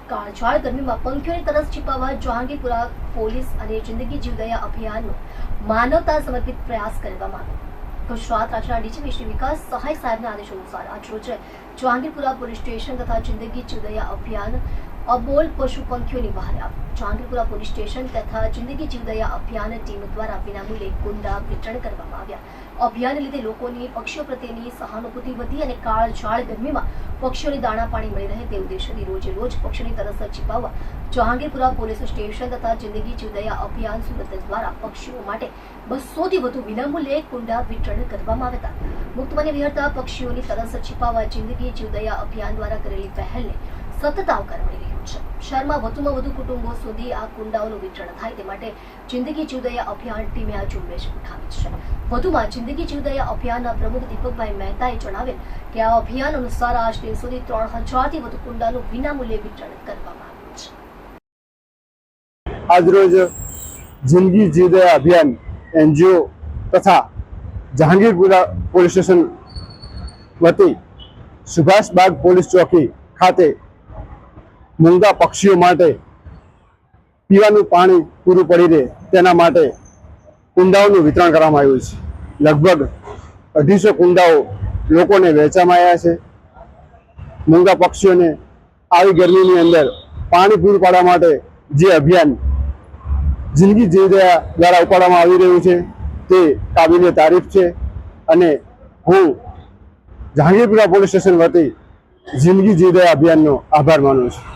કાળઝાળ ગરમીમાં પંખીઓની તરસ छिपाવવા જહાંગીરપુરા પોલીસ અને જિંદગી જીવદયા અભિયાનનો માનવતા સમર્પિત પ્રયાસ કરવામાં આવ્યો। ગુજરાત રાજ્યના ડીજીપી શ્રી વિકાસ સહાય સાહેબના આદેશ અનુસાર આજરોજ જહાંગીરપુરા પોલીસ સ્ટેશન તથા જિંદગી જીવદયા અભિયાન અબોલ પશુ પંખીઓની બહાર આવ્યું। જહાંગીરપુરા પોલીસ સ્ટેશન તથા જિંદગી જીવદયા અભિયાન ટીમ દ્વારા વિનામૂલ્યે કુંડા વિતરણ કરવામાં આવ્યા। અભિયાન લીધે લોકોની પક્ષીઓ પ્રત્યેની સહાનુભૂતિ વધી અને કાળઝાળ ગરમીમાં પક્ષીઓને દાણા પાણી મળી રહે તે ઉદ્દેશ્યથી રોજે રોજ પક્ષીઓની તરસ छिपाવવા જહાંગીરપુરા પોલીસ સ્ટેશન તથા જિંદગી જીવદયા અભિયાન સુરત દ્વારા પક્ષીઓ માટે 200થી વધુ વિનામૂલ્યે કુંડા વિતરણ કરવામાં આવ્યા હતા। મુક્તમને વિહરતા પક્ષીઓની તરસ छिपाવવા જિંદગી જીવદયા અભિયાન દ્વારા કરેલી પહેલને સતત આવકાર મળી રહ્યો છે। શહેરમાં વધુમાં વધુ કુટુંબો સુધી આ કુંડાઓનું વિતરણ થાય તે માટે જિંદગી જીવદયા અભિયાન ટીમે આ ઝુંબેશ ઉઠાવી છે। વધુમાં જિંદગી જીવદયા અભિયાનના પ્રમુખ દીપકભાઈ મહેતાએ જણાવેલ કે આ અભિયાન અનુસાર આજ દિન સુધી 3000થી વધુ કુંડાનું વિનામૂલ્યે વિતરણ કરવામાં આવ્યું છે। આજરોજ જિંદગી જીવદયા અભિયાન એનજીઓ તથા જહાંગીરપુરા પોલીસ સ્ટેશન વતી સુભાષબાગ પોલીસ ચોકી ખાતે મૂંગા પક્ષીઓ માટે પીવાનું પાણી પૂરું પડી રહે તેના માટે કુંડાઓનું વિતરણ કરવામાં આવ્યું છે। લગભગ 250 કુંડાઓ લોકોને વહેંચવામાં આવ્યા છે। મૂંગા પક્ષીઓને આવી ગરમીની અંદર પાણી પૂરું પાડવા માટે જે અભિયાન જિંદગી જીવદયા દ્વારા ઉપાડવામાં આવી રહ્યું છે તે કાબિલે તારીફ છે અને હું જહાંગીરપુરા પોલીસ સ્ટેશન વતી જિંદગી જીવદયા અભિયાનનો આભાર માનું છું।